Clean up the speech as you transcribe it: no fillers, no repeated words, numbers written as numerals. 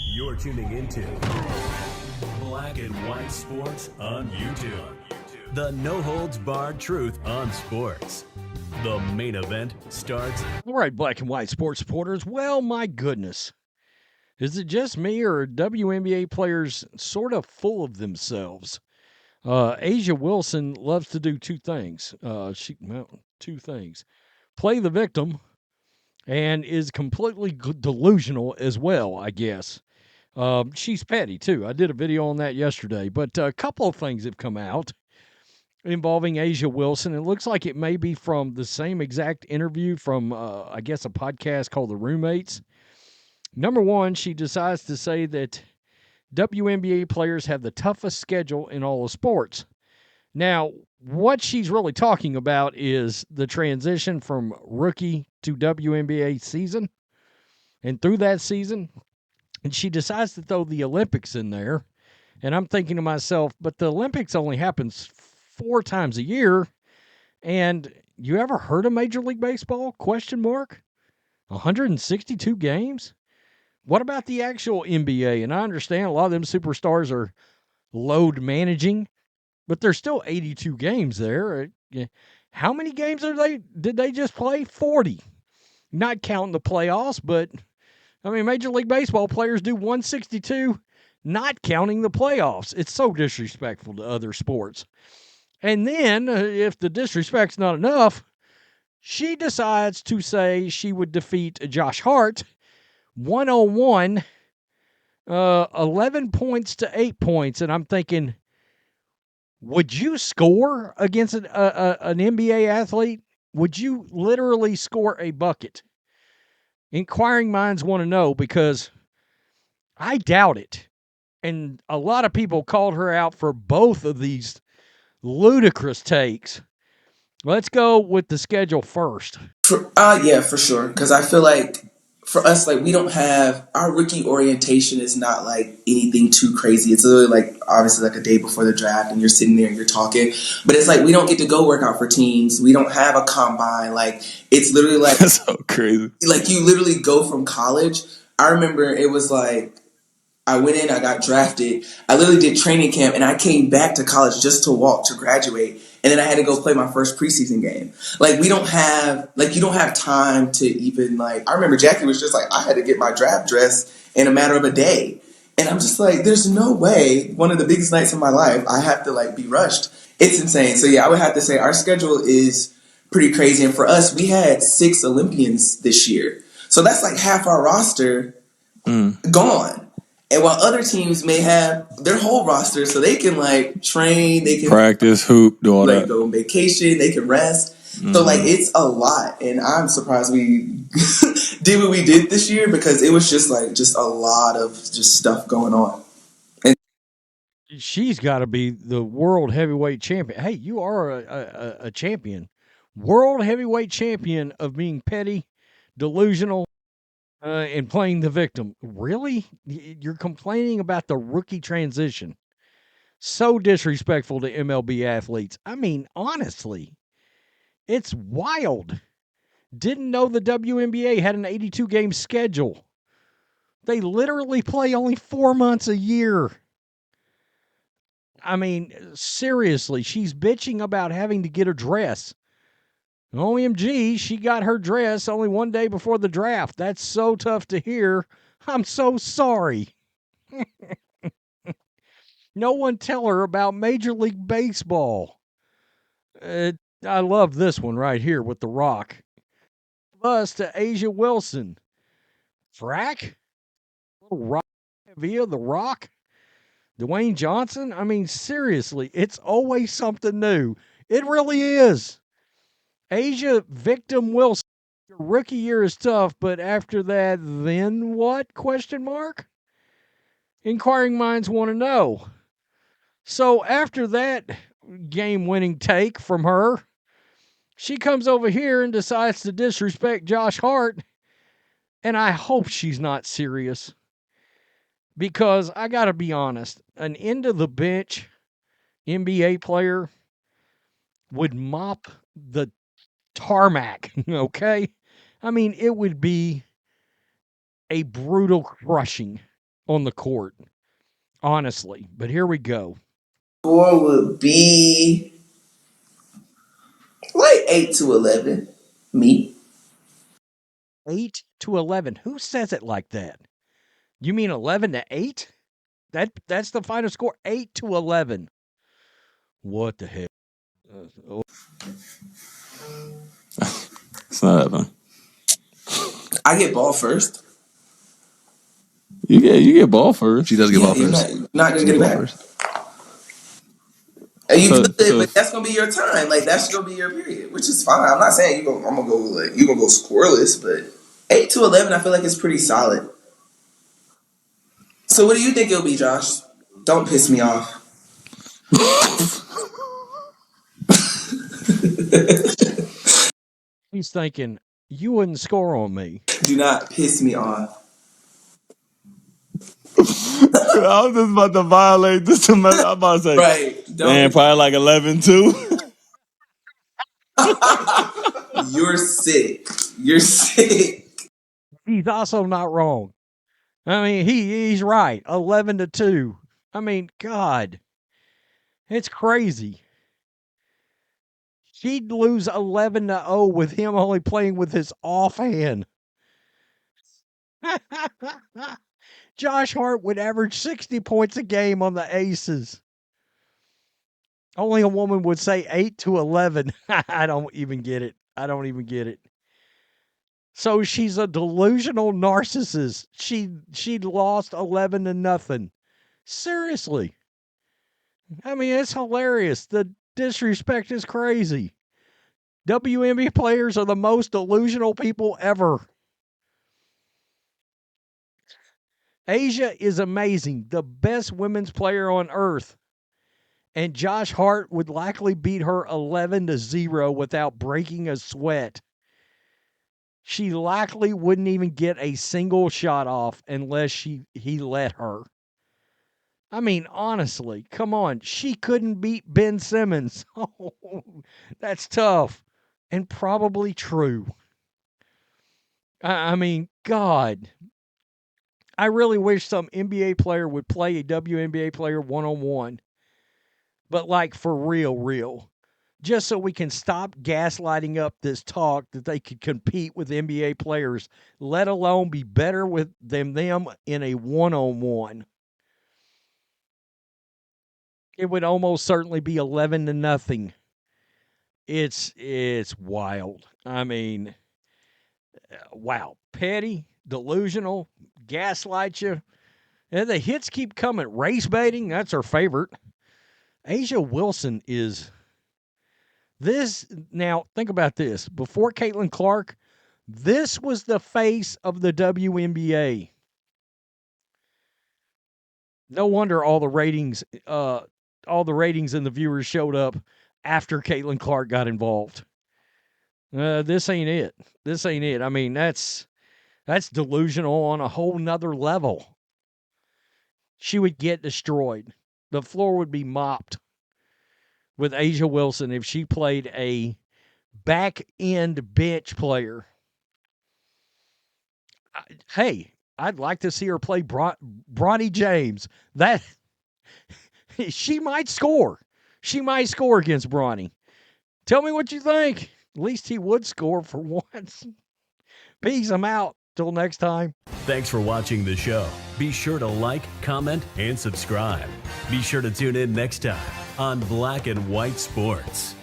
You're tuning into Black and White Sports on YouTube. The no-holds-barred truth on sports. The main event starts. All right, Black and White Sports supporters. Well, my goodness. Is it just me, or are WNBA players sort of full of themselves? A'ja Wilson loves to do two things. Two things. Play the victim and is completely delusional as well, I guess. She's petty, too. I did a video on that yesterday. But a couple of things have come out involving A'ja Wilson. It looks like it may be from the same exact interview from, I guess, a podcast called The Roommates. Number one, she decides to say that WNBA players have the toughest schedule in all of sports. Now, what she's really talking about is the transition from rookie to WNBA season. And through that season, and she decides to throw the Olympics in there. And I'm thinking to myself, but the Olympics only happens 4 times a year. And you ever heard of Major League Baseball? 162 games? What about the actual NBA? And I understand a lot of them superstars are load managing, but there's still 82 games there. How many games did they just play? 40. Not counting the playoffs, but I mean, Major League Baseball players do 162, not counting the playoffs. It's so disrespectful to other sports. And then, if the disrespect's not enough, she decides to say she would defeat Josh Hart 1on1, 11 points to 8 points. And I'm thinking, would you score against an NBA athlete? Would you literally score a bucket? Inquiring minds want to know, because I doubt it. And a lot of people called her out for both of these ludicrous takes. Let's go with the schedule first. Yeah, for sure. Because I feel like for us, like, we don't have, our rookie orientation is not like anything too crazy. It's literally like obviously like a day before the draft and you're sitting there and you're talking, but it's like we don't get to go work out for teams. We don't have a combine. Like, it's literally like That's so crazy. Like, you literally go from college. I remember it was like I went in, I got drafted. I literally did training camp, and I came back to college just to walk to graduate. And then I had to go play my first preseason game. Like, you don't have time to even, like, I remember Jackie was just like, I had to get my draft dress in a matter of a day. And I'm just like, there's no way, one of the biggest nights of my life, I have to, like, be rushed. It's insane. So yeah, I would have to say our schedule is pretty crazy. And for us, we had 6 Olympians this year. So that's like half our roster gone. And while other teams may have their whole roster, so they can like train, they can practice, hoop, do all like that. go on vacation, they can rest. So like it's a lot, and I'm surprised we did what we did this year, because it was just a lot of just stuff going on. And She's got to be the world heavyweight champion. Hey, you are a champion. World heavyweight champion of being petty, delusional, and playing the victim. Really? You're complaining about the rookie transition. So disrespectful to MLB athletes. I mean, honestly, it's wild. Didn't know the WNBA had an 82-game schedule. They literally play only 4 months a year. I mean, seriously, she's bitching about having to get a dress. OMG, she got her dress only one day before the draft. That's so tough to hear. I'm so sorry. No one tell her about Major League Baseball. I love this one right here with The Rock. Us to A'ja Wilson. Frack? Little Rock via The Rock? Dwayne Johnson? I mean, seriously, it's always something new. It really is. A'ja Victim Wilson. Your rookie year is tough, but after that, then what? Question mark? Inquiring minds want to know. So after that game-winning take from her, she comes over here and decides to disrespect Josh Hart, and I hope she's not serious. Because I got to be honest, an end-of-the-bench NBA player would mop the tarmac, okay? I mean, it would be a brutal crushing on the court, honestly. But here we go. Score would be like 8-11. Me. 8-11. Who says it like that? You mean 11-8? That's the final score. 8-11. What the heck? It's not that fun. I get ball first. You get ball first. She does get ball You're first. not gonna She get it ball back. first. And you So- could, so- but that's gonna be your time. Like that's gonna be your period, which is fine. I'm not saying I'm gonna go like you gonna go scoreless, but 8-11, I feel like it's pretty solid. So what do you think it'll be, Josh? Don't piss me off. He's thinking, you wouldn't score on me. Do not piss me off. I was just about to violate this. I'm about to say, Right. man, Don't. probably like 11-2. You're sick. You're sick. He's also not wrong. I mean, he's right. 11-2. I mean, God. It's crazy. She'd lose 11-0 with him only playing with his offhand. Josh Hart would average 60 points a game on the Aces. Only a woman would say 8-11. I don't even get it. I don't even get it. So she's a delusional narcissist. She lost 11-0. Seriously. I mean, it's hilarious. The disrespect is crazy. WNBA players are the most delusional people ever. Asia is amazing, the best women's player on earth. And Josh Hart would likely beat her 11-0 without breaking a sweat. She likely wouldn't even get a single shot off unless he let her. I mean, honestly, come on. She couldn't beat Ben Simmons. Oh, that's tough and probably true. I mean, God. I really wish some NBA player would play a WNBA player one-on-one. But like for real. Just so we can stop gaslighting up this talk that they could compete with NBA players, let alone be better with them in a one-on-one. It would almost certainly be 11-0. It's wild. I mean, wow. Petty, delusional, gaslight you. And the hits keep coming. Race baiting, that's her favorite. Asia Wilson is this. Now, think about this. Before Caitlin Clark, this was the face of the WNBA. No wonder all the ratings and the viewers showed up after Caitlin Clark got involved. This ain't it. This ain't it. I mean, that's delusional on a whole nother level. She would get destroyed. The floor would be mopped with Asia Wilson if she played a back-end bench player. Hey, I'd like to see her play Bronny James. That she might score. She might score against Bronny. Tell me what you think. At least he would score for once. Peace, I'm out. Till next time. Thanks for watching the show. Be sure to like, comment, and subscribe. Be sure to tune in next time on Black and White Sports.